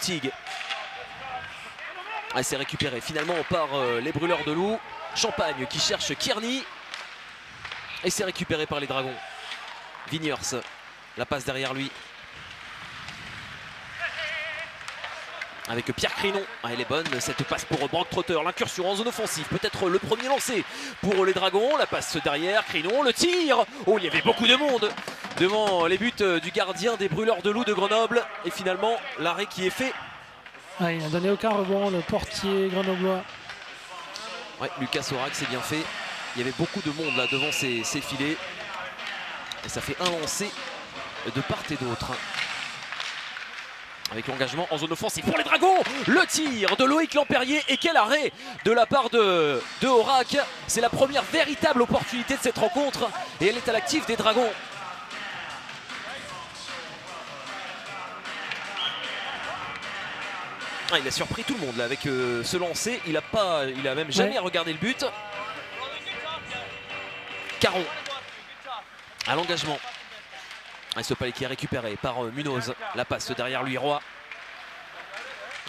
Gutig. C'est récupéré finalement par les brûleurs de loup. Champagne qui cherche Kearney. Et c'est récupéré par les Dragons. Vigners, la passe derrière lui. Avec Pierre Crinon. Elle est bonne cette passe pour Brock Trotter. L'incursion en zone offensive. Peut-être le premier lancé pour les Dragons. La passe derrière. Crinon, le tir. Oh, il y avait beaucoup de monde devant les buts du gardien des brûleurs de loup de Grenoble. Et finalement, l'arrêt qui est fait. Ouais, il n'a donné aucun rebond, le portier grenoblois. Ouais, Lucas Orac, c'est bien fait. Il y avait beaucoup de monde là devant ces filets. Et ça fait un lancé de part et d'autre. Avec l'engagement en zone offensive pour les Dragons. Le tir de Loïc Lampérier. Et quel arrêt de la part de Orac. C'est la première véritable opportunité de cette rencontre. Et elle est à l'actif des Dragons. Il a surpris tout le monde là avec ce lancer. Il a même jamais regardé le but. Caron à l'engagement. Ce palais qui est récupéré par Munoz. La passe derrière lui, Roy.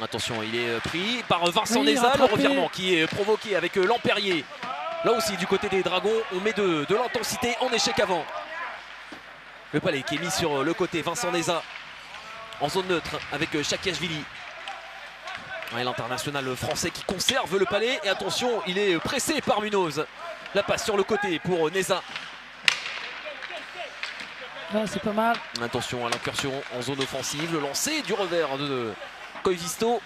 Attention, il est pris par Vincent Neza. Le revirement qui est provoqué avec Lampérier. Là aussi, du côté des Dragons, on met de l'intensité en échec avant. Le palais qui est mis sur le côté. Vincent Neza en zone neutre avec Chakiashvili. L'international français qui conserve le palais. Et attention, il est pressé par Munoz. La passe sur le côté pour Neza. C'est pas mal. Attention à l'incursion en zone offensive. Le lancer du revers de Koivisto.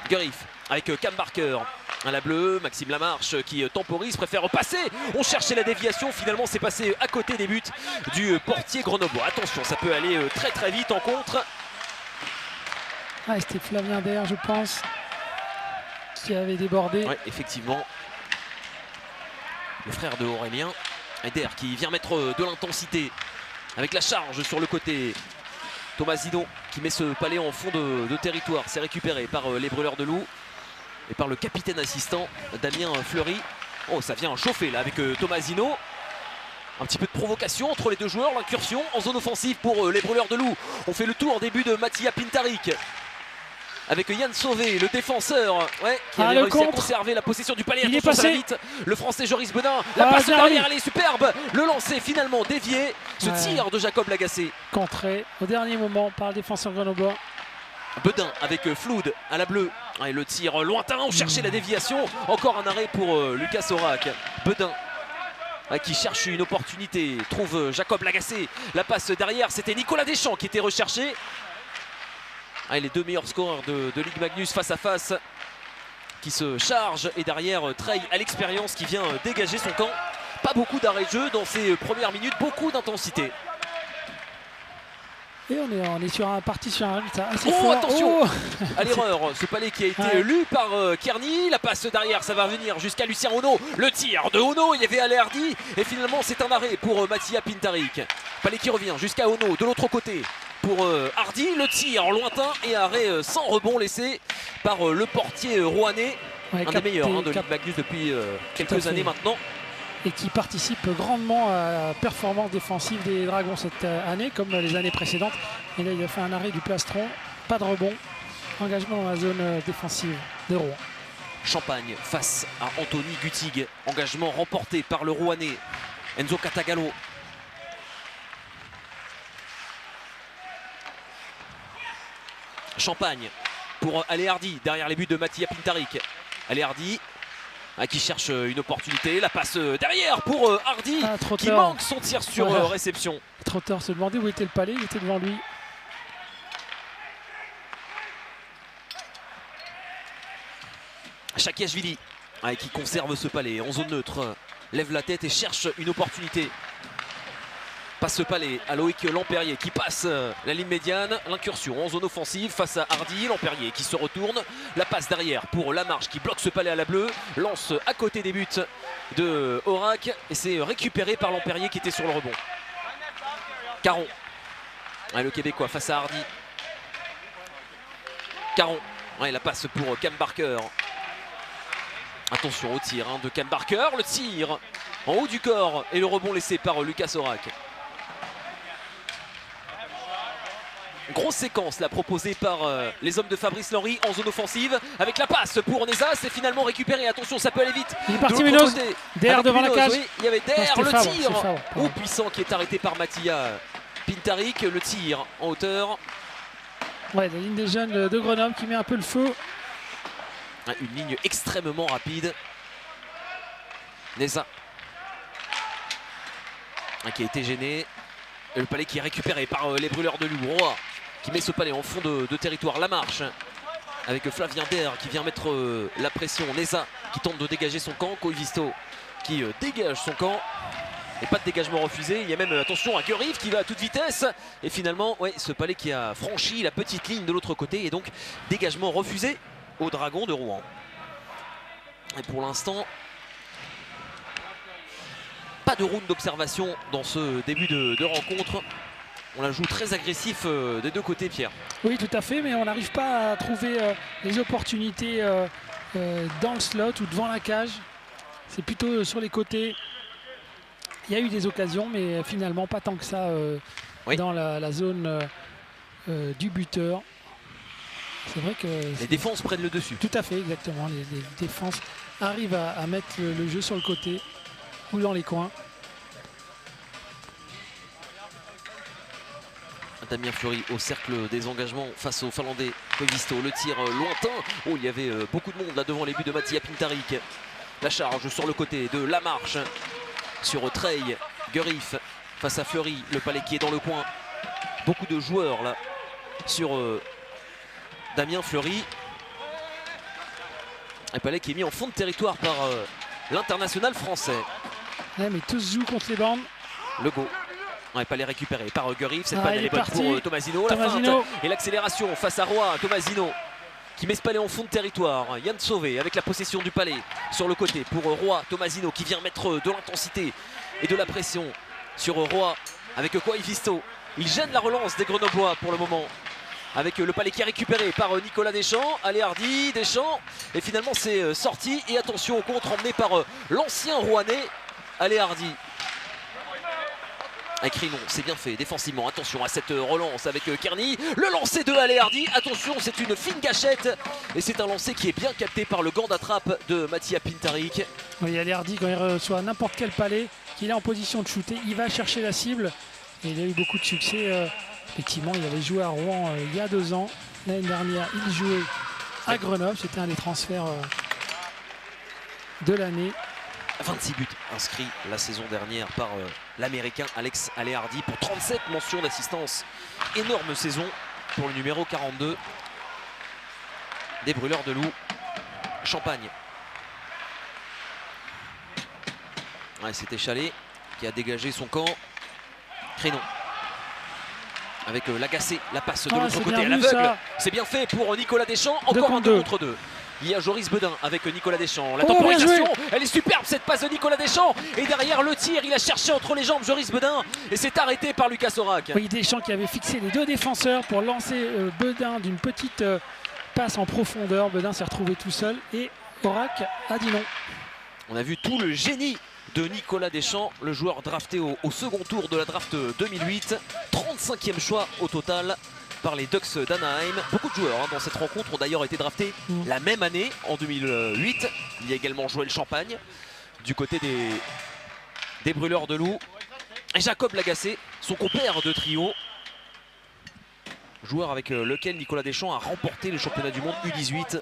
Gurif avec Cam Barker. À la bleue, Maxime Lamarche qui temporise, préfère repasser. On cherchait la déviation, finalement c'est passé à côté des buts du portier grenoblois. Attention, ça peut aller très très vite en contre. C'était Flavien Der, je pense, qui avait débordé. Oui, effectivement. Le frère de Aurélien. Der qui vient mettre de l'intensité avec la charge sur le côté. Thomas Zidon qui met ce palais en fond de territoire. C'est récupéré par les brûleurs de loup et par le capitaine assistant Damien Fleury. Oh, ça vient chauffer là avec Thomas Zino. Un petit peu de provocation entre les deux joueurs. L'incursion en zone offensive pour les brûleurs de loup. On fait le tour début de Mattia Pintaric. Avec Yann Sauvé, le défenseur, qui avait réussi à conserver la possession du palais. Il est passé. Vite. Le français Joris Bedin, la passe derrière, elle est superbe. Le lancer finalement dévié. Ce tir de Jacob Lagacé. Contré au dernier moment par le défenseur grenoblois. Bedin avec Floud à la bleue. Et le tir lointain, on cherchait la déviation. Encore un arrêt pour Lucas Orac. Bedin qui cherche une opportunité, trouve Jacob Lagacé. La passe derrière, c'était Nicolas Deschamps qui était recherché. Les deux meilleurs scoreurs de Ligue Magnus face à face qui se chargent. Et derrière Trey à l'expérience qui vient dégager son camp. Pas beaucoup d'arrêt de jeu dans ces premières minutes, beaucoup d'intensité. Et on est sur un parti sur un résultat assez fort. Attention à l'erreur, ce palais qui a été lu par Kearney. La passe derrière, ça va venir jusqu'à Lucien Ono. Le tir de Ono, il y avait Alerdi. Et finalement c'est un arrêt pour Mattia Pintaric. Palais qui revient jusqu'à Ono de l'autre côté. Pour Hardy, le tir lointain et arrêt sans rebond laissé par le portier rouennais. Un des meilleurs de Ligue Magnus depuis quelques années maintenant. Et qui participe grandement à la performance défensive des Dragons cette année, comme les années précédentes. Et là, il a fait un arrêt du plastron, pas de rebond, engagement dans la zone défensive de Rouen. Champagne face à Anthony Gutig, engagement remporté par le Rouennais Enzo Catagallo. Champagne pour Ale Hardy derrière les buts de Mattia Pintaric. Ale Hardy qui cherche une opportunité, la passe derrière pour Hardy qui manque son tir sur réception. Trotter se demandait où était le palais, il était devant lui. Chakiashvili qui conserve ce palais en zone neutre, lève la tête et cherche une opportunité. Passe ce palais à Loïc Lampérier qui passe la ligne médiane. L'incursion en zone offensive face à Hardy. Lampérier qui se retourne. La passe derrière pour Lamarche qui bloque ce palais à la bleue. Lance à côté des buts de Orac. Et c'est récupéré par Lampérier qui était sur le rebond. Caron. Le Québécois face à Hardy. Caron. La passe pour Cam Barker. Attention au tir de Cam Barker. Le tir en haut du corps. Et le rebond laissé par Lucas Orac. Grosse séquence là proposée par les hommes de Fabrice Lenry en zone offensive avec la passe pour Neza, c'est finalement récupéré, attention ça peut aller vite. Il est parti Munoz, DR devant la cage. Oui, il y avait DR, le Favre, tir Favre, puissant qui est arrêté par Mattia Pintaric, le tir en hauteur. Ouais, la ligne des jeunes de Grenoble qui met un peu le feu. Une ligne extrêmement rapide. Neza qui a été gêné. Et le palais qui est récupéré par les brûleurs de loup. Roy qui met ce palais en fond de territoire. La marche avec Flavien Der qui vient mettre la pression. Neza qui tente de dégager son camp. Koivisto qui dégage son camp. Et pas de dégagement refusé. Il y a même, attention, un Guerive qui va à toute vitesse. Et finalement, ouais, ce palais qui a franchi la petite ligne de l'autre côté. Et donc, dégagement refusé au Dragon de Rouen. Et pour l'instant, pas de round d'observation dans ce début de rencontre. On la joue très agressif des deux côtés, Pierre. Oui, tout à fait, mais on n'arrive pas à trouver les opportunités dans le slot ou devant la cage. C'est plutôt sur les côtés. Il y a eu des occasions, mais finalement pas tant que ça oui. dans la zone du buteur. C'est vrai que les défenses prennent le dessus. Tout à fait, exactement. Les défenses arrivent à mettre le jeu sur le côté ou dans les coins. Damien Fleury au cercle des engagements face au Finlandais Koivisto. Le tir lointain. Oh, il y avait beaucoup de monde là devant les buts de Mattia Pintaric. La charge sur le côté de La Marche sur Treille. Guerif face à Fleury. Le palais qui est dans le coin. Beaucoup de joueurs là sur Damien Fleury. Un palais qui est mis en fond de territoire par l'international français. Ouais, mais tous jouent contre les bandes. Le go. Un palais récupéré par Guerif. Cette balle elle est bonne pour Tomasino. Tomasino. La feinte et l'accélération face à Roy. Tomasino qui met ce palais en fond de territoire. Yann Sauvé avec la possession du palais sur le côté pour Roy. Tomasino qui vient mettre de l'intensité et de la pression sur Roy avec Koivisto. Il gêne la relance des Grenoblois pour le moment. Avec le palais qui est récupéré par Nicolas Deschamps. Allez Hardy, Deschamps. Et finalement c'est sorti. Et attention au contre emmené par l'ancien Rouennais. Allez Hardy. Avec Rinon, c'est bien fait défensivement. Attention à cette relance avec Kearney. Le lancer de Allez Hardy. Attention, c'est une fine gâchette. Et c'est un lancer qui est bien capté par le gant d'attrape de Mattia Pintaric. Oui, Allez Hardy, quand il reçoit n'importe quel palais, qu'il est en position de shooter, il va chercher la cible. Et il a eu beaucoup de succès. Effectivement, il avait joué à Rouen il y a 2 ans. L'année dernière, il jouait à Grenoble. C'était un des transferts de l'année. 26 buts inscrits la saison dernière par l'américain Alex Allez Hardy pour 37 mentions d'assistance. Énorme saison pour le numéro 42 des brûleurs de loup Champagne. Ouais, c'était Chalet qui a dégagé son camp. Crénon avec l'agacé, la passe de l'autre côté à l'aveugle. C'est bien fait pour Nicolas Deschamps. Encore un 2 contre 2. Il y a Joris Bedin avec Nicolas Deschamps. La temporisation, elle est superbe cette passe de Nicolas Deschamps. Et derrière le tir, il a cherché entre les jambes Joris Bedin. Et c'est arrêté par Lucas Orac. Oui, Deschamps qui avait fixé les 2 défenseurs pour lancer Bedin d'une petite passe en profondeur. Bedin s'est retrouvé tout seul et Orac a dit non. On a vu tout le génie de Nicolas Deschamps, le joueur drafté au second tour de la draft 2008. 35e choix au total par les Ducks d'Anaheim. Beaucoup de joueurs dans cette rencontre ont d'ailleurs été draftés la même année, en 2008. Il y a également Joël Champagne du côté des brûleurs de loup. Et Jacob Lagacé, son compère de trio. Joueur avec lequel Nicolas Deschamps a remporté le championnat du monde U18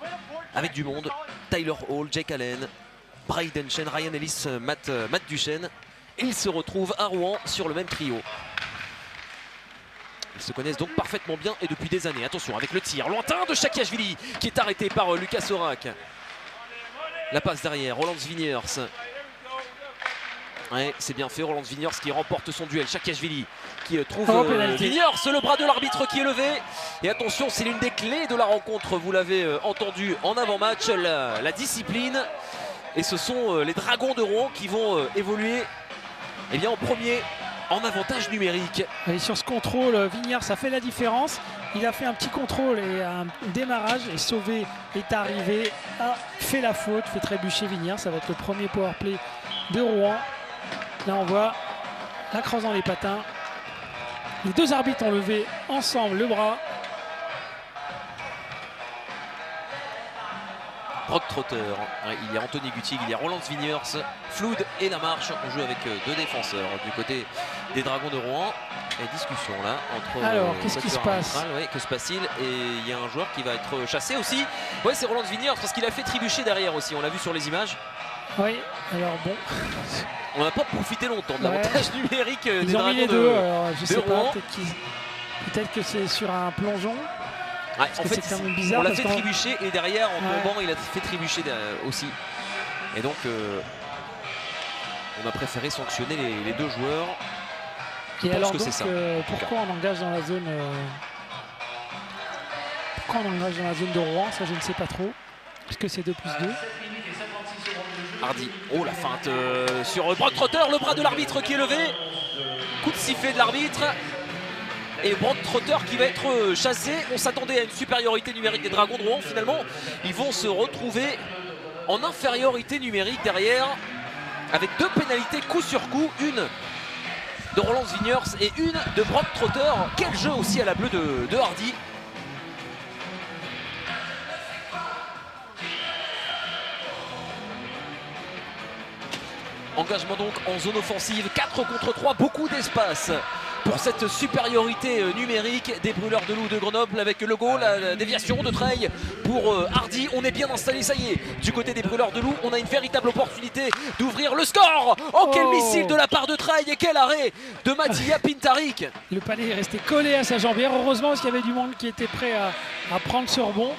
avec du monde. Tyler Hall, Jake Allen, Brayden Chen, Ryan Ellis, Matt Duchesne. Et ils se retrouvent à Rouen sur le même trio. Ils se connaissent donc parfaitement bien et depuis des années. Attention avec le tir lointain de Saakashvili qui est arrêté par Lucas Orac. La passe derrière, Roland Sviniers. Ouais, c'est bien fait, Roland Sviniers qui remporte son duel. Saakashvili qui trouve Sviniers, le bras de l'arbitre qui est levé. Et attention, c'est l'une des clés de la rencontre, vous l'avez entendu en avant-match, la discipline. Et ce sont les Dragons de Rouen qui vont évoluer en premier en avantage numérique. Et sur ce contrôle, Vignières, ça fait la différence. Il a fait un petit contrôle et un démarrage et Sauvé est arrivé, a fait la faute, fait trébucher Vignières. Ça va être le premier powerplay de Rouen. Là on voit la crosse dans les patins Les deux arbitres ont levé ensemble le bras. Brock Trotter, ouais, il y a Anthony Guttig, il y a Roland Sviniers, Flood et la marche. On joue avec deux défenseurs du côté des Dragons de Rouen. Et discussion là entre. Alors, qu'est-ce qui se passe? Ouais, que se passe-t-il? Et il y a un joueur qui va être chassé aussi. Ouais, c'est Roland Sviniers parce qu'il a fait trébucher derrière aussi. On l'a vu sur les images. Oui, alors bon. On n'a pas profité longtemps de l'avantage numérique des Ils ont Dragons mis les deux, alors, je sais Rouen. pas, peut-être que c'est sur un plongeon. Ouais, en fait, c'est quand même bizarre. On l'a fait trébucher et derrière en ouais. tombant il a fait trébucher aussi. Et donc on a préféré sanctionner les deux joueurs. Je pense que c'est ça. Pourquoi on engage dans la zone pourquoi on engage dans la zone de Rouen? Ça je ne sais pas trop. Est-ce que c'est 2+2? Hardy. Oh la feinte sur Brock Trotter, le bras de l'arbitre qui est levé. Coup de sifflet de l'arbitre. Et Brock Trotter qui va être chassé. On s'attendait à une supériorité numérique des Dragons de Rouen. Finalement, ils vont se retrouver en infériorité numérique derrière. Avec deux pénalités coup sur coup. Une de Roland Sviniers et une de Brock Trotter. Quel jeu aussi à la bleue de Hardy. Engagement donc en zone offensive, 4 contre 3, beaucoup d'espace pour cette supériorité numérique des Brûleurs de Loup de Grenoble avec le goal, la déviation de Treille pour Hardy. On est bien installé, ça y est, du côté des Brûleurs de Loup, on a une véritable opportunité d'ouvrir le score. Oh, quel missile de la part de Treille et quel arrêt de Mattia Pintarik. Le palais est resté collé à sa jambière, heureusement parce qu'il y avait du monde qui était prêt à prendre ce rebond.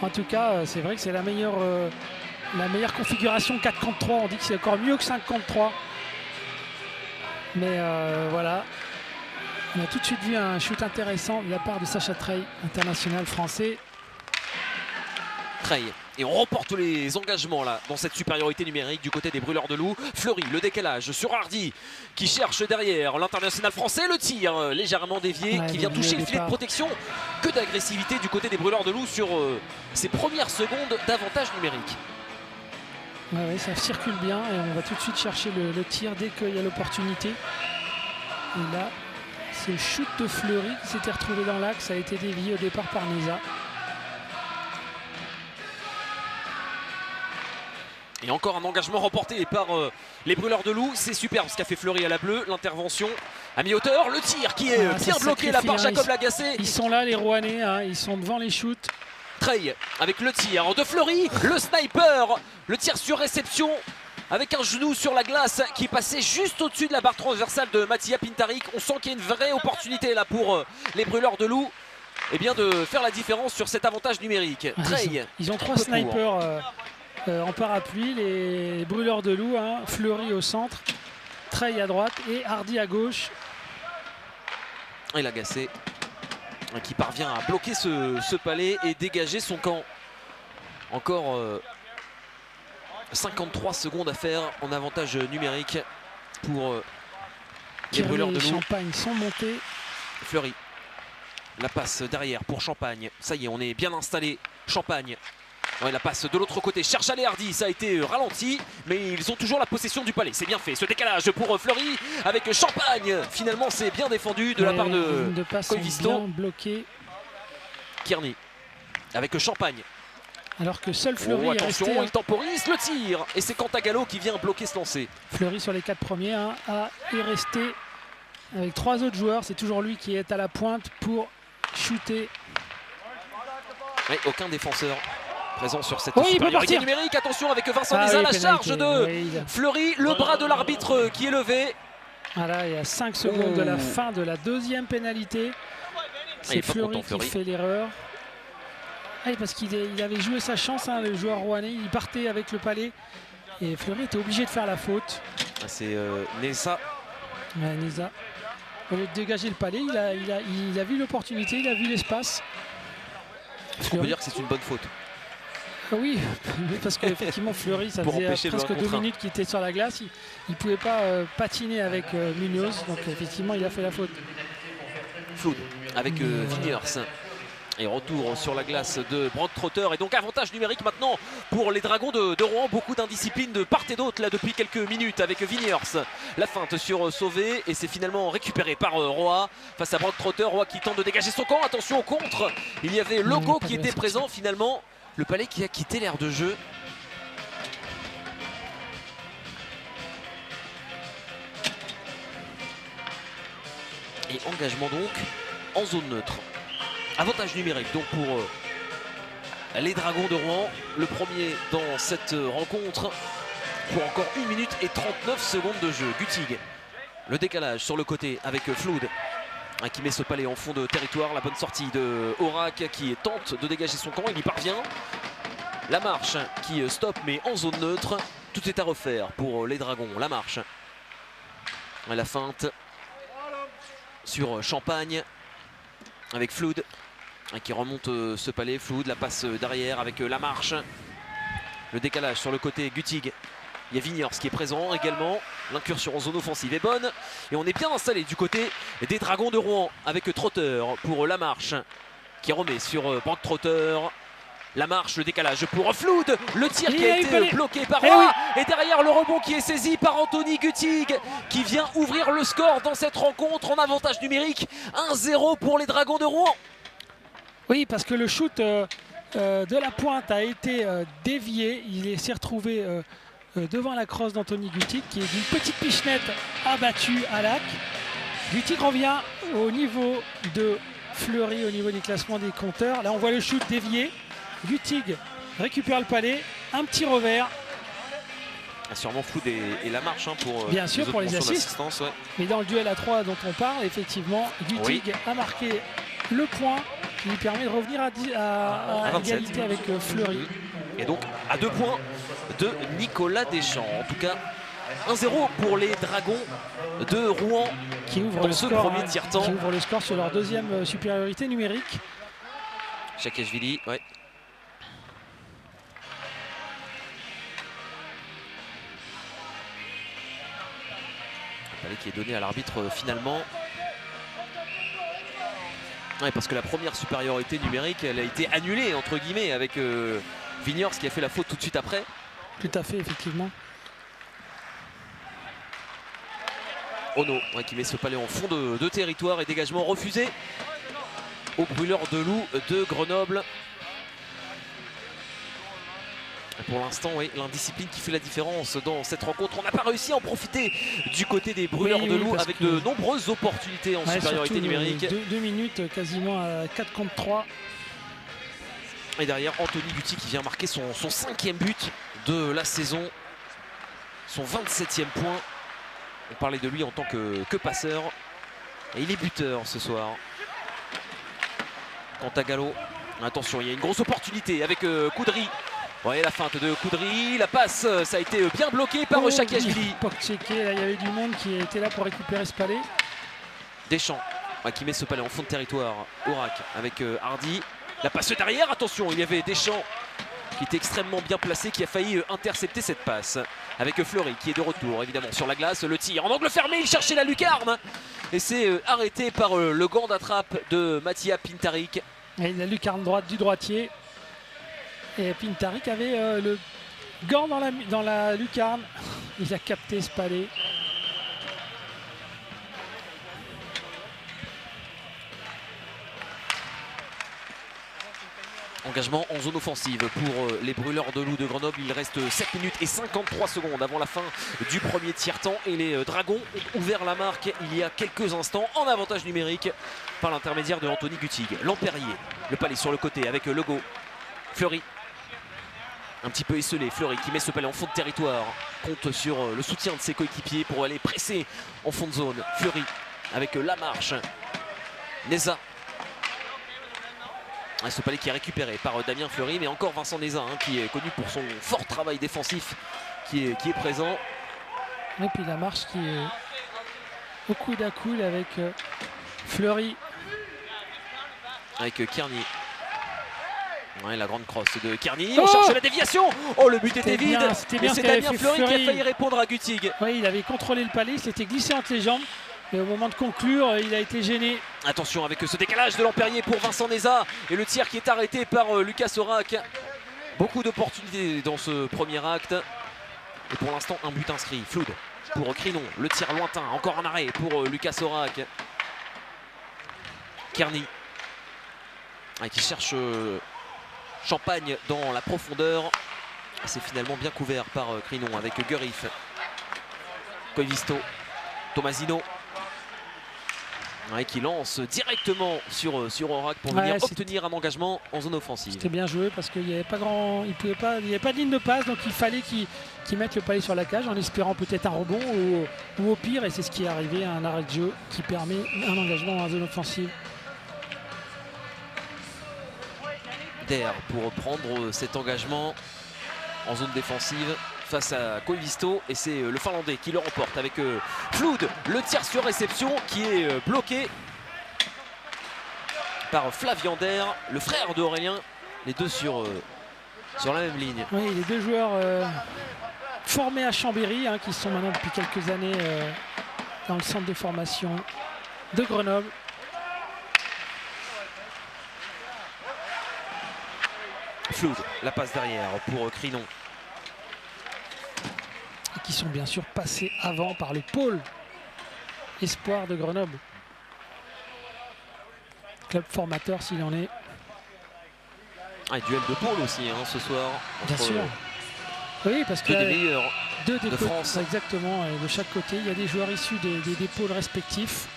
En tout cas, c'est vrai que c'est la meilleure configuration 4 contre 3, on dit que c'est encore mieux que 5 contre 3. Mais voilà, on a tout de suite vu un shoot intéressant de la part de Sacha Treille, international français. Treille. Et on remporte les engagements là dans cette supériorité numérique du côté des Brûleurs de Loup. Fleury, le décalage sur Hardy qui cherche derrière l'international français. Le tir légèrement dévié qui vient toucher le filet de protection. Que d'agressivité du côté des Brûleurs de Loup sur ces premières secondes d'avantage numérique. Ouais, ça circule bien et on va tout de suite chercher le tir dès qu'il y a l'opportunité. Et là, c'est le shoot de Fleury qui s'était retrouvé dans l'axe. Ça a été dévié au départ par Neza. Et encore un engagement remporté par les Brûleurs de Loup. C'est superbe ce qu'a fait Fleury à la bleue. L'intervention à mi-hauteur. Le tir qui est bien bloqué là par Jacob Lagacé. Ils sont là les Rouennais, hein, ils sont devant les shoots. Treille avec le tir de Fleury, le sniper, le tir sur réception avec un genou sur la glace qui passait juste au-dessus de la barre transversale de Mattia Pintarik. On sent qu'il y a une vraie opportunité là pour les Brûleurs de Loup de faire la différence sur cet avantage numérique. Treille. Ils ont 3 snipers en parapluie, les Brûleurs de Loup, hein, Fleury au centre, Treille à droite et Hardy à gauche. Et Lagacé qui parvient à bloquer ce palais et dégager son camp. Encore 53 secondes à faire en avantage numérique pour les Brûleurs de Loup. Champagne sont montés. Fleury, la passe derrière pour Champagne. Ça y est, on est bien installé. Champagne. Ouais, la passe de l'autre côté, cherche à aller Hardy, ça a été ralenti, mais ils ont toujours la possession du palais. C'est bien fait, ce décalage pour Fleury avec Champagne. Finalement, c'est bien défendu de la part de Koivisto. Bloqué. Kearney avec Champagne. Alors que seul Fleury est resté. Attention, il temporise le tir. Et c'est Cantagallo qui vient bloquer ce lancer. Fleury sur les 4 premiers est resté avec 3 autres joueurs. C'est toujours lui qui est à la pointe pour shooter. Oui, aucun défenseur présent sur cette supériorité numérique. Attention avec Vincent Neza, la charge de Fleury, le bras de l'arbitre qui est levé. Voilà, il y a 5 secondes de la fin de la deuxième pénalité. C'est Fleury qui fait l'erreur. Parce qu'il avait joué sa chance, hein, le joueur rouennais. Il partait avec le palais. Et Fleury était obligé de faire la faute. C'est Neza. Ouais, Neza. Au lieu de dégager le palais, il a vu l'opportunité, il a vu l'espace. On peut dire que c'est une bonne faute. Oui, parce qu'effectivement Fleury, ça faisait presque 2 minutes qu'il était sur la glace. Il ne pouvait pas patiner avec Munoz. Donc effectivement, il a fait la faute. Floud avec Viniers. Et retour sur la glace de Brock Trotter. Et donc avantage numérique maintenant pour les Dragons de Rouen. Beaucoup d'indiscipline de part et d'autre là depuis quelques minutes avec Vigners. La feinte sur Sauvé et c'est finalement récupéré par Roy face à Brock Trotter. Roy qui tente de dégager son camp. Attention au contre. Il y avait Logo qui était présent finalement. Le Palais qui a quitté l'aire de jeu. Et engagement donc en zone neutre. Avantage numérique donc pour les Dragons de Rouen. Le premier dans cette rencontre pour encore 1 minute et 39 secondes de jeu. Guttig, le décalage sur le côté avec Flood qui met ce Palais en fond de territoire. La bonne sortie de Aurak qui tente de dégager son camp. Il y parvient. La marche qui stoppe mais en zone neutre. Tout est à refaire pour les Dragons. La marche. La feinte sur Champagne avec Flood qui remonte ce Palais. Flood, la passe derrière avec la marche. Le décalage sur le côté Guttig. Il y a Vigners qui est présent également. L'incursion en zone offensive est bonne. Et on est bien installé du côté des Dragons de Rouen avec Trotter pour la marche qui remet sur Brock Trotter. La marche, le décalage pour Flood. Le tir qui a été bloqué par Roy. Et derrière le rebond qui est saisi par Anthony Guttig qui vient ouvrir le score dans cette rencontre en avantage numérique. 1-0 pour les Dragons de Rouen. Oui, parce que le shoot de la pointe a été dévié. Il s'est retrouvé devant la crosse d'Anthony Guttig qui est d'une petite pichenette abattue à l'arc. Guttig revient au niveau de Fleury, au niveau des classements des compteurs. Là on voit le shoot dévié. Guttig récupère le Palais, un petit revers. Sûrement Flood et la marche pour, bien sûr, pour les assists. Ouais. Mais dans le duel à 3 dont on parle, effectivement, Guttig a marqué le point qui lui permet de revenir à égalité avec Fleury. Et donc à 2 points de Nicolas Deschamps. En tout cas, 1-0 pour les Dragons de Rouen qui ouvre le score, premier tiers-temps. Qui ouvre le score sur leur deuxième supériorité numérique. Chakashvili, ouais. Qui est donné à l'arbitre finalement. Ouais, parce que la première supériorité numérique elle a été annulée entre guillemets avec Vigners qui a fait la faute tout de suite après. Tout à fait, effectivement. Ono qui met ce Palais en fond de territoire et dégagement refusé aux brûleurs de loup de Grenoble. Pour l'instant, oui, l'indiscipline qui fait la différence dans cette rencontre. On n'a pas réussi à en profiter du côté des brûleurs de loup avec de nombreuses opportunités en supériorité numérique. 2 minutes quasiment à 4 contre 3. Et derrière, Anthony Guttig qui vient marquer son 5e but de la saison. Son 27e point. On parlait de lui en tant que passeur. Et il est buteur ce soir. Quant à Gallo, attention, il y a une grosse opportunité avec Koudry. Ouais, la feinte de Koudry, la passe, ça a été bien bloqué par Chakashvili. Il y avait du monde qui était là pour récupérer ce Palais. Deschamps qui met ce Palais en fond de territoire. Aurak avec Hardy. La passe derrière, attention, il y avait Deschamps qui était extrêmement bien placé, qui a failli intercepter cette passe. Avec Fleury qui est de retour évidemment sur la glace. Le tir en angle fermé, il cherchait la lucarne. Et c'est arrêté par le gant d'attrape de Mattia Pintarik. Et la lucarne droite du droitier. Et Pintarik avait le gant dans la lucarne. Il a capté ce Palais. Engagement en zone offensive pour les brûleurs de loup de Grenoble. Il reste 7 minutes et 53 secondes avant la fin du premier tiers-temps. Et les Dragons ont ouvert la marque il y a quelques instants en avantage numérique par l'intermédiaire de Anthony Guttig. Lampérier, le Palais sur le côté avec Legault. Fleury. Un petit peu esselé, Fleury qui met ce Palais en fond de territoire. Compte sur le soutien de ses coéquipiers pour aller presser en fond de zone. Fleury avec la marche. Neza. Ce Palais qui est récupéré par Damien Fleury, mais encore Vincent Neza qui est connu pour son fort travail défensif qui est présent. Et puis la marche qui est au coude à coude avec Fleury. Avec Kearney. Ouais, la grande crosse de Kearney. On cherche la déviation. Oh, le but était vide. C'était bien, c'est Damien Fleury qui a failli répondre à Guttig. Oui, il avait contrôlé le Palais, il s'était glissé entre les jambes. Mais au moment de conclure, il a été gêné. Attention avec ce décalage de Lampérier pour Vincent Neza et le tir qui est arrêté par Lucas Orac. Beaucoup d'opportunités dans ce premier acte. Et pour l'instant, un but inscrit. Floud pour Crinon. Le tir lointain. Encore un arrêt pour Lucas Orac. Kearney qui cherche Champagne dans la profondeur. C'est finalement bien couvert par Crinon avec Guerif. Koivisto. Tomasino. Qui lance directement sur Orac pour venir obtenir un engagement en zone offensive. C'était bien joué parce qu'il n'y avait pas il n'y avait pas de ligne de passe, donc il fallait qu'il mette le palais sur la cage en espérant peut-être un rebond ou au pire, et c'est ce qui est arrivé, un arrêt de jeu qui permet un engagement en zone offensive. Der pour prendre cet engagement en zone défensive face à Koivisto, et c'est le Finlandais qui le remporte avec Floud. Le tir sur réception qui est bloqué par Flavien Der, le frère d'Aurélien, les deux sur la même ligne. Oui, les deux joueurs formés à Chambéry, qui sont maintenant depuis quelques années dans le centre de formation de Grenoble. Floud, la passe derrière pour Crinon. Et qui sont bien sûr passés avant par le pôle espoir de Grenoble. Club formateur s'il en est. Duel de pôle aussi ce soir. Bien sûr. Oui, parce que deux des meilleurs de France. Exactement, et de chaque côté, il y a des joueurs issus des pôles respectifs.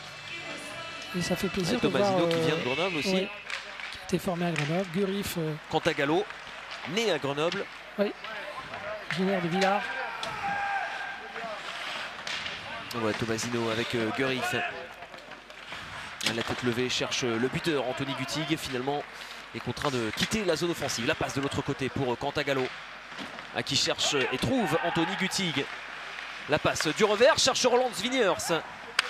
Et ça fait plaisir de voir Tomasino qui vient de Grenoble aussi. Oui, qui était formé à Grenoble. Guerif. Cantagallo, né à Grenoble. Oui. Génère de Villars. Ouais, Tomasino avec Guerif. La tête levée cherche le buteur Anthony Gutig. Finalement est contraint de quitter la zone offensive. La passe de l'autre côté pour Cantagallo, qui cherche et trouve Anthony Gutig. La passe du revers, cherche Roland Sviniers.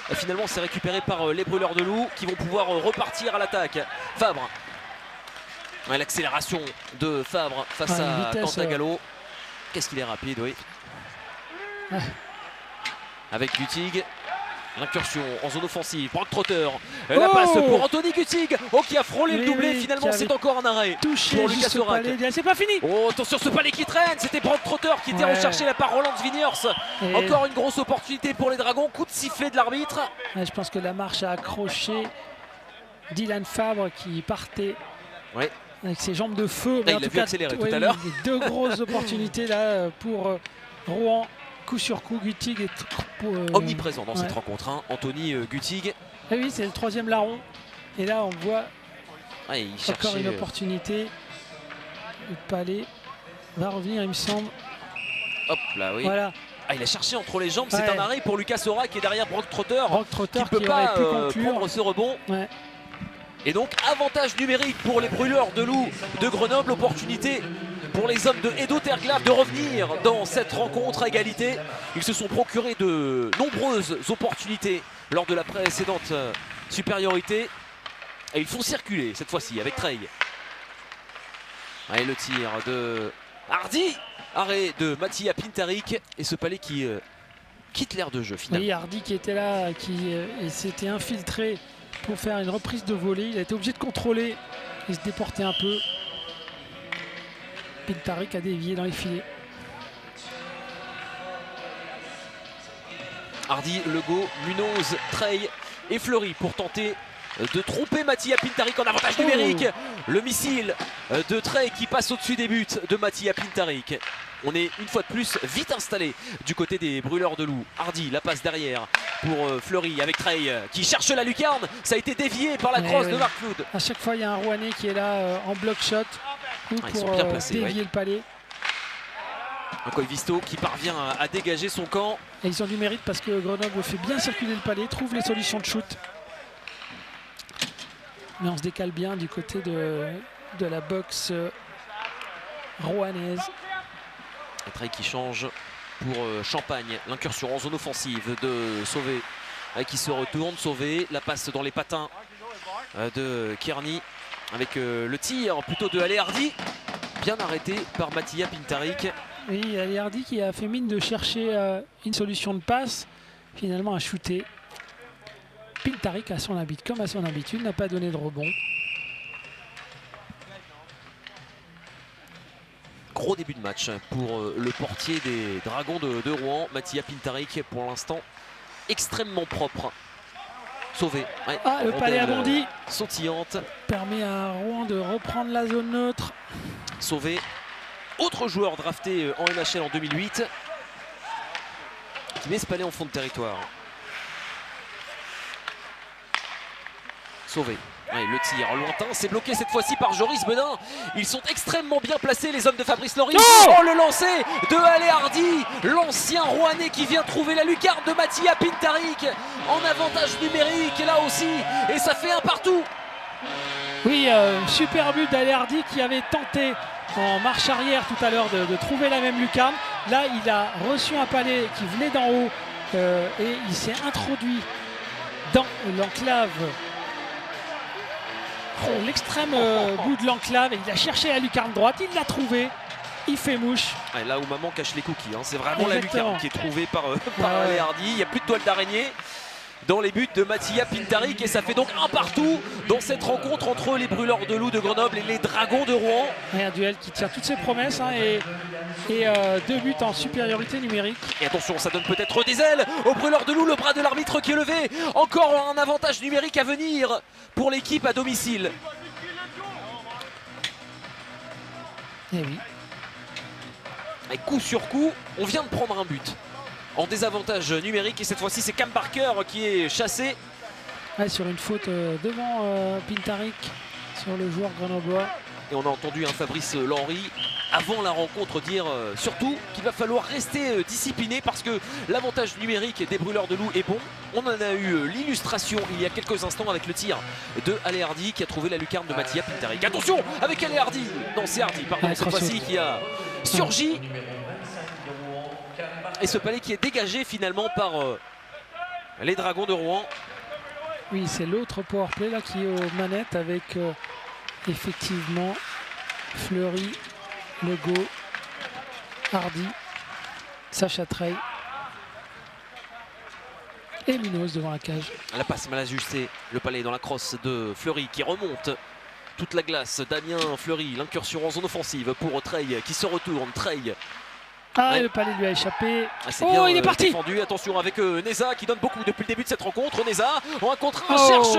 Et finalement c'est récupéré par les Brûleurs de Loup qui vont pouvoir repartir à l'attaque. Fabre. L'accélération de Fabre face à Cantagallo. Qu'est-ce qu'il est rapide, oui. Avec Gutig. L'incursion en zone offensive. Brock Trotter. La passe pour Anthony Gutig. Qui a frôlé le doublé. Finalement c'est encore un arrêt pour Lucas Orac. C'est pas fini. Attention ce palais qui traîne. C'était Brock Trotter qui était recherché là par Roland Sviniers. Encore une grosse opportunité pour les Dragons. Coup de sifflet de l'arbitre. Je pense que la marche a accroché Dylan Fabre qui partait avec ses jambes de feu. Là, il a vu accélérer tout à l'heure. Deux grosses opportunités là pour Rouen. Coup sur coup, Gutig est omniprésent dans cette rencontre. Anthony Gutig. Et oui, c'est le troisième larron. Et là, on voit il encore une opportunité. Le palais va revenir, il me semble. Hop là, oui. Voilà. Il a cherché entre les jambes. C'est un arrêt pour Lucas Orac qui est derrière Brock Trotter. Qui ne peut pas prendre ce rebond. Et donc, avantage numérique pour les Brûleurs de Loup de Grenoble. Opportunité pour les hommes de Edo Terglav de revenir dans cette rencontre à égalité. Ils se sont procurés de nombreuses opportunités lors de la précédente supériorité. Et ils font circuler cette fois-ci avec Trey. Le tir de Hardy. Arrêt de Mattia Pintarik. Et ce palais qui quitte l'aire de jeu finalement. Oui, Hardy qui était là, qui s'était infiltré pour faire une reprise de volée. Il a été obligé de contrôler et se déporter un peu. Pintarik a dévié dans les filets. Hardy, Legault, Munoz, Trey et Fleury pour tenter de tromper Mattia Pintarik en avantage numérique. Le missile de Trey qui passe au-dessus des buts de Mattia Pintarik. On est une fois de plus vite installé du côté des Brûleurs de Loup. Hardy, la passe derrière pour Fleury avec Trey qui cherche la lucarne. Ça a été dévié par la crosse de Marc Floud. À chaque fois, il y a un Rouennais qui est là en bloc shot pour bien placés, dévier le palais. Un Koivisto qui parvient à dégager son camp. Et ils ont du mérite parce que Grenoble fait bien circuler le palais, trouve les solutions de shoot. Mais on se décale bien du côté de la boxe rouennaise. Et Trey qui change pour Champagne. L'incursion en zone offensive de Sauvé qui se retourne. Sauvé, la passe dans les patins de Kearney avec le tir plutôt de Ali Hardy. Bien arrêté par Mattia Pintarik. Oui, Ali Hardy qui a fait mine de chercher une solution de passe. Finalement a shooté. Pintarik, comme à son habitude, n'a pas donné de rebond. Gros début de match pour le portier des Dragons de Rouen, Mattia Pintarik, pour l'instant extrêmement propre. Sauvé. Ouais, le palais a bondi. Sautillante. Permet à Rouen de reprendre la zone neutre. Sauvé. Autre joueur drafté en NHL en 2008 qui met ce palais en fond de territoire. Sauvé. Ouais, le tir lointain, c'est bloqué cette fois-ci par Joris Bedin. Ils sont extrêmement bien placés, les hommes de Fabrice Loris. Oh, le lancer de Ale Hardy, l'ancien Rouennais qui vient trouver la lucarne de Mattia Pintarik en avantage numérique là aussi. Et ça fait un partout. Oui, super but d'Ale Hardy qui avait tenté en marche arrière tout à l'heure de trouver la même lucarne. Là, il a reçu un palais qui venait d'en haut et il s'est introduit dans l'enclave. L'extrême bout de l'enclave, et il a cherché la lucarne droite, il l'a trouvée, il fait mouche. Ouais, là où maman cache les cookies, hein, c'est vraiment la lucarne qui est trouvée par Ale Hardy. Il n'y a plus de toile d'araignée dans les buts de Mattia Pintarik et ça fait donc un partout dans cette rencontre entre les Brûleurs de Loup de Grenoble et les Dragons de Rouen. Et un duel qui tient toutes ses promesses et 2 buts en supériorité numérique. Et attention, ça donne peut-être des ailes aux Brûleurs de Loup, le bras de l'arbitre qui est levé. Encore un avantage numérique à venir pour l'équipe à domicile. Et oui. Et coup sur coup, on vient de prendre un but en désavantage numérique et cette fois-ci c'est Cam Parker qui est chassé. Ouais, sur une faute devant Pintarik sur le joueur grenoblois. Et on a entendu un Fabrice Lenry avant la rencontre dire surtout qu'il va falloir rester discipliné parce que l'avantage numérique des Brûleurs de Loup est bon. On en a eu l'illustration il y a quelques instants avec le tir de Ale Hardy qui a trouvé la lucarne de Mattia Pintarik. Attention avec Ale Hardy, non c'est Hardy pardon, cette fois-ci qui a surgi. Et ce palais qui est dégagé finalement par les Dragons de Rouen. Oui, c'est l'autre powerplay là qui est aux manettes avec effectivement Fleury, Legault, Hardy, Sacha Trey et Munoz devant la cage. La passe mal ajustée, le palais dans la crosse de Fleury qui remonte toute la glace. Damien Fleury, l'incursion en zone offensive pour Trey qui se retourne. Trey. Ah, le palais lui a échappé. Bien, il est parti. Défendu. Attention avec Neza qui donne beaucoup depuis le début de cette rencontre. Neza en un contre un cherche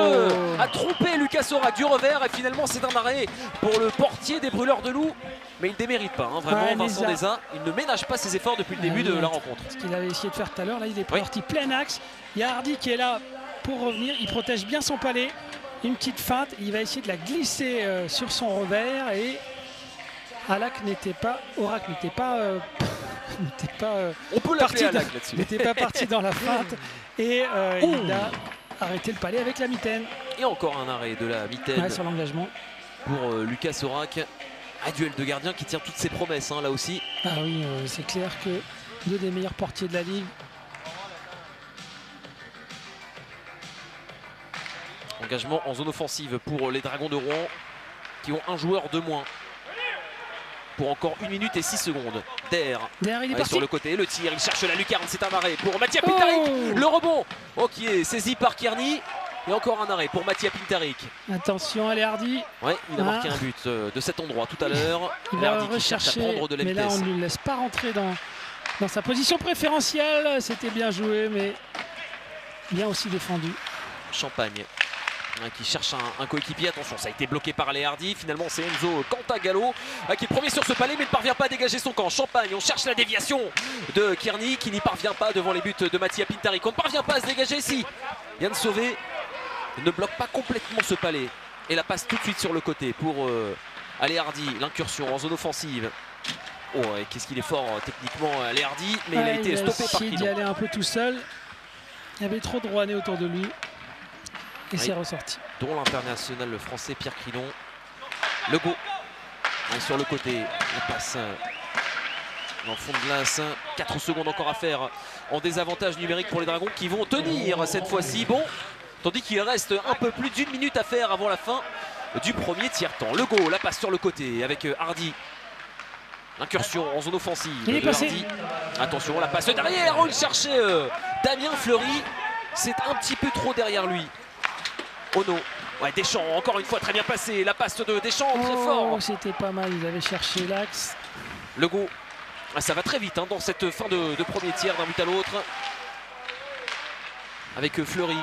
à tromper Lucas Orac du revers et finalement c'est un arrêt pour le portier des Brûleurs de Loup. Mais il ne démérite pas, hein, vraiment Vincent Neza. Il ne ménage pas ses efforts depuis le début de la rencontre. Ce qu'il avait essayé de faire tout à l'heure, là il est parti plein axe. Il y a Hardy qui est là pour revenir. Il protège bien son palais. Une petite feinte. Il va essayer de la glisser sur son revers et Orac n'était pas on peut l'appeler Alac là-dessus. N'était pas parti dans la feinte et il a arrêté le palais avec la mitaine. Et encore un arrêt de la mitaine sur l'engagement pour Lucas Orac. Un duel de gardien qui tient toutes ses promesses là aussi. Ah oui, c'est clair que 2 des meilleurs portiers de la ligue. Engagement en zone offensive pour les Dragons de Rouen qui ont un joueur de moins. Pour encore 1 minute et 6 secondes. Der il est parti. Sur le côté, le tir, il cherche la lucarne, c'est un arrêt pour Mattia Pintarik. Le rebond qui est saisi par Kearney. Et encore un arrêt pour Mattia Pintarik. Attention, Ale Hardy. Ouais, il a marqué un but de cet endroit tout à l'heure. Il va rechercher, à prendre de la vitesse. Là on ne lui laisse pas rentrer dans sa position préférentielle. C'était bien joué, mais bien aussi défendu. Champagne qui cherche un coéquipier. Attention, ça a été bloqué par Ale Hardy. Finalement, c'est Enzo Cantagallo qui est premier sur ce palais, mais ne parvient pas à dégager son camp. Champagne, on cherche la déviation de Kearney qui n'y parvient pas devant les buts de Mattia Pintarik. On ne parvient pas à se dégager si Yann Sauvé ne bloque pas complètement ce palais. Et la passe tout de suite sur le côté pour Ale Hardy. L'incursion en zone offensive. Oh, qu'est-ce qu'il est fort techniquement, Ale Hardy, mais il a été stoppé par Crillon. Il allait un peu tout seul. Il y avait trop de Rouennais autour de lui. Et c'est ressorti. Dont l'international le français Pierre Crillon. Legault sur le côté. La passe en fond de glace. 4 secondes encore à faire en désavantage numérique pour les Dragons qui vont tenir cette fois-ci. Bon, tandis qu'il reste un peu plus d'1 minute à faire avant la fin du premier tiers-temps. Legault, la passe sur le côté avec Hardy. L'incursion en zone offensive. Il est passé. Hardy. Attention, la passe derrière. Oh, il cherchait Damien Fleury. c'est un petit peu trop derrière lui. Ono, ouais, Deschamps, encore une fois très bien placé, la passe de Deschamps très fort. C'était pas mal, il avait cherché l'axe. Legault, ça va très vite hein, dans cette fin de premier tiers d'un but à l'autre. Avec Fleury.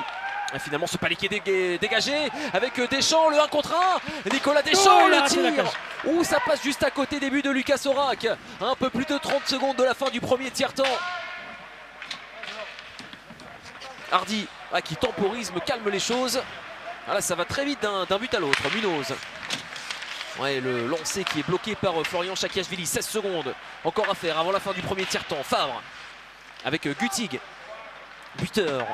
Et finalement ce palais qui est dégagé avec Deschamps, le 1 contre 1. Nicolas Deschamps, le tir. Ouh, ça passe juste à côté des buts de Lucas Sorac. Un peu plus de 30 secondes de la fin du premier tiers-temps. Hardy qui temporise, me calme les choses. Ah là, ça va très vite d'un but à l'autre. Munoz. Ouais, le lancer qui est bloqué par Florian Chakiashvili. 16 secondes encore à faire avant la fin du premier tiers-temps. Favre avec Gutig, buteur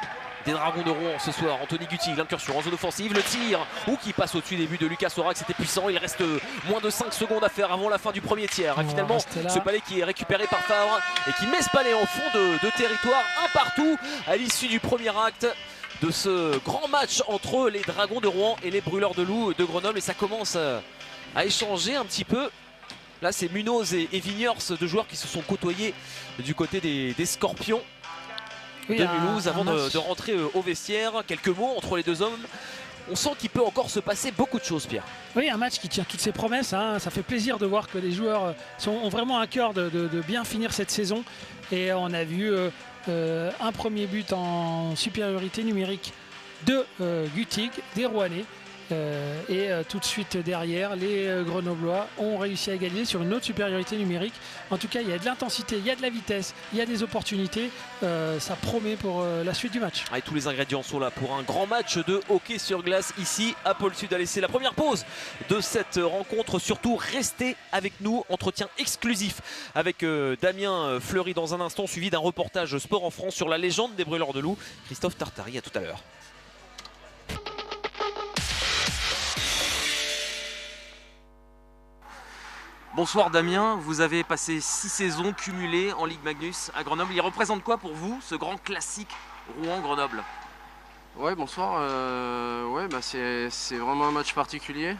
des Dragons de Rouen ce soir. Anthony Gutig, l'incursion en zone offensive, le tir qui passe au-dessus des buts de Lucas Sorac, c'était puissant. Il reste moins de 5 secondes à faire avant la fin du premier tiers. Et finalement ce palais qui est récupéré par Favre et qui met ce palais en fond de territoire, un partout à l'issue du premier acte de ce grand match entre les Dragons de Rouen et les Brûleurs de Loup de Grenoble. Et ça commence à échanger un petit peu. Là c'est Munoz et Vigners, deux joueurs qui se sont côtoyés du côté des Scorpions de Mulhouse avant de rentrer au vestiaire. Quelques mots entre les deux hommes. On sent qu'il peut encore se passer beaucoup de choses, Pierre. Oui, un match qui tient toutes ses promesses. Hein. Ça fait plaisir de voir que les joueurs ont vraiment un cœur de bien finir cette saison. Et on a vu un premier but en supériorité numérique de Gutig, des Rouennais. Et tout de suite derrière, les Grenoblois ont réussi à égaliser sur une autre supériorité numérique. En tout cas, il y a de l'intensité, il y a de la vitesse, il y a des opportunités. Ça promet pour la suite du match. Et tous les ingrédients sont là pour un grand match de hockey sur glace ici à Pôle Sud. Allez, c'est la première pause de cette rencontre. Surtout, restez avec nous. Entretien exclusif avec Damien Fleury dans un instant, suivi d'un reportage Sport en France sur la légende des Brûleurs de Loup. Christophe Tartari, à tout à l'heure. Bonsoir Damien, vous avez passé 6 saisons cumulées en Ligue Magnus à Grenoble. Il représente quoi pour vous, ce grand classique Rouen-Grenoble? Ouais, bonsoir. Ouais, c'est vraiment un match particulier.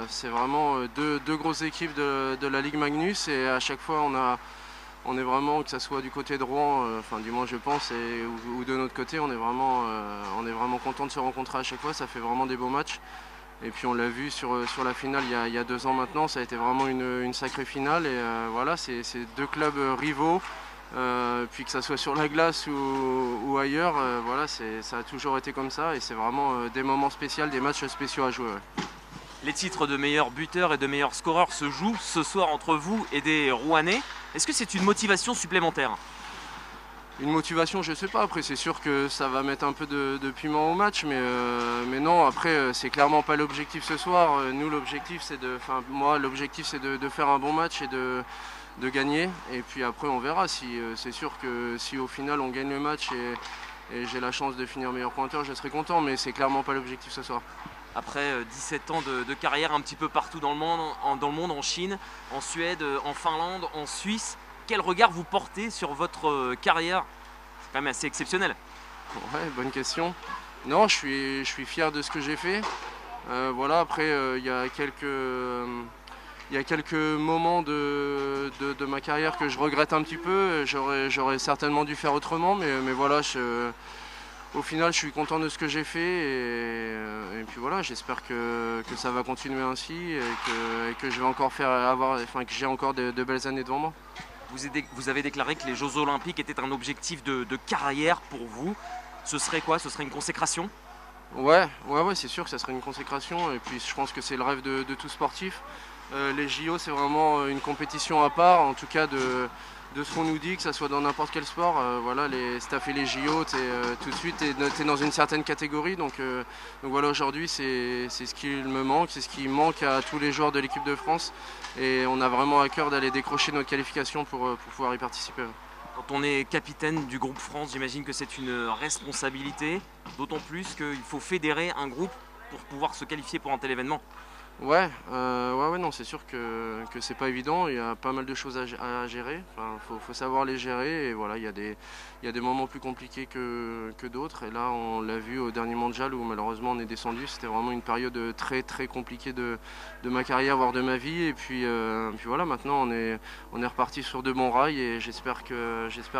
C'est vraiment deux grosses équipes de la Ligue Magnus et à chaque fois on est vraiment, que ce soit du côté de Rouen, enfin du moins je pense, ou de notre côté, on est vraiment content de se rencontrer à chaque fois. Ça fait vraiment des beaux matchs. Et puis on l'a vu sur la finale il y a 2 ans maintenant, ça a été vraiment une sacrée finale. Et voilà, c'est deux clubs rivaux, puis que ça soit sur la glace ou ailleurs, voilà, ça a toujours été comme ça. Et c'est vraiment des moments spéciaux, des matchs spéciaux à jouer. Ouais. Les titres de meilleur buteur et de meilleur scoreur se jouent ce soir entre vous et des Rouennais. Est-ce que c'est une motivation supplémentaire ? Une motivation, je sais pas. Après, c'est sûr que ça va mettre un peu de piment au match, mais non. Après, c'est clairement pas l'objectif ce soir. Nous, l'objectif, c'est l'objectif, c'est de faire un bon match et de gagner. Et puis après, on verra. C'est sûr que si au final on gagne le match et j'ai la chance de finir meilleur pointeur, je serai content. Mais c'est clairement pas l'objectif ce soir. Après 17 ans de carrière un petit peu partout dans le monde, en Chine, en Suède, en Finlande, en Suisse. Quel regard vous portez sur votre carrière? C'est quand même assez exceptionnel. Ouais, bonne question. Non, je suis fier de ce que j'ai fait. Voilà, après, il y a quelques moments de ma carrière que je regrette un petit peu. J'aurais certainement dû faire autrement, mais voilà, au final, je suis content de ce que j'ai fait. Et puis voilà, j'espère que ça va continuer ainsi et que je vais encore que j'ai encore de belles années devant moi. Vous avez déclaré que les Jeux Olympiques étaient un objectif de carrière pour vous. Ce serait quoi? Ce serait une consécration? Ouais, c'est sûr que ça serait une consécration. Et puis je pense que c'est le rêve de tout sportif. Les JO, c'est vraiment une compétition à part, en tout cas de ce qu'on nous dit, que ça soit dans n'importe quel sport. Voilà, si t'as fait les JO, tout de suite t'es dans une certaine catégorie. Donc voilà, aujourd'hui c'est ce qui me manque, c'est ce qui manque à tous les joueurs de l'équipe de France. Et on a vraiment à cœur d'aller décrocher notre qualification pour pouvoir y participer. Quand on est capitaine du groupe France, j'imagine que c'est une responsabilité, d'autant plus qu'il faut fédérer un groupe pour pouvoir se qualifier pour un tel événement. Ouais, non, c'est sûr que c'est pas évident. Il y a pas mal de choses à gérer. Enfin, faut savoir les gérer. Et voilà, il y a des moments plus compliqués que d'autres. Et là, on l'a vu au dernier mondial où malheureusement on est descendu. C'était vraiment une période très très compliquée de ma carrière, voire de ma vie. Et puis voilà, maintenant on est reparti sur de bons rails. Et j'espère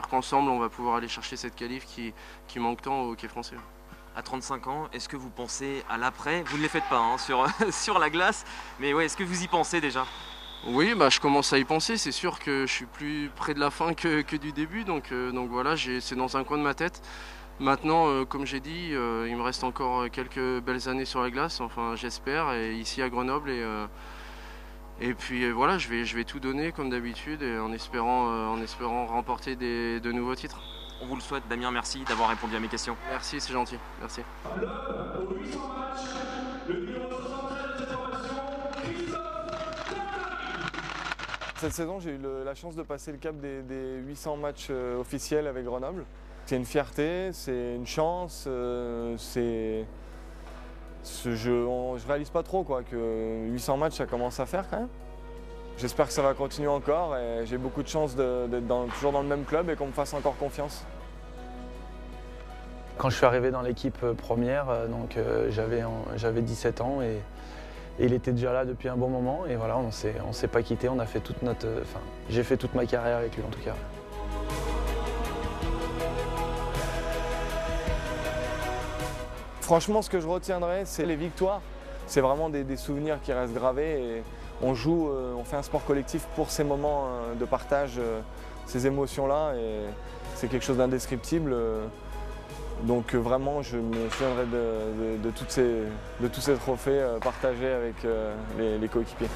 qu'ensemble on va pouvoir aller chercher cette qualif qui manque tant au hockey français. À 35 ans, est-ce que vous pensez à l'après? Vous ne les faites pas hein, sur la glace, mais ouais, est-ce que vous y pensez déjà? Oui, je commence à y penser. C'est sûr que je suis plus près de la fin que du début. Donc voilà, c'est dans un coin de ma tête. Maintenant, comme j'ai dit, il me reste encore quelques belles années sur la glace, enfin j'espère, et ici à Grenoble. Et puis voilà, je vais tout donner comme d'habitude et en espérant remporter de nouveaux titres. On vous le souhaite, Damien, merci d'avoir répondu à mes questions. Merci, c'est gentil, merci. Cette saison, j'ai eu la chance de passer le cap des 800 matchs officiels avec Grenoble. C'est une fierté, c'est une chance, je réalise pas trop que 800 matchs, ça commence à faire quand même. J'espère que ça va continuer encore et j'ai beaucoup de chance d'être toujours dans le même club et qu'on me fasse encore confiance. Quand je suis arrivé dans l'équipe première, j'avais 17 ans et il était déjà là depuis un bon moment et voilà, on s'est pas quitté, on a fait j'ai fait toute ma carrière avec lui en tout cas. Franchement, ce que je retiendrai, c'est les victoires. C'est vraiment des souvenirs qui restent gravés et on fait un sport collectif pour ces moments de partage, ces émotions-là et c'est quelque chose d'indescriptible. Donc vraiment, je me souviendrai de tous ces trophées partagés avec les coéquipiers.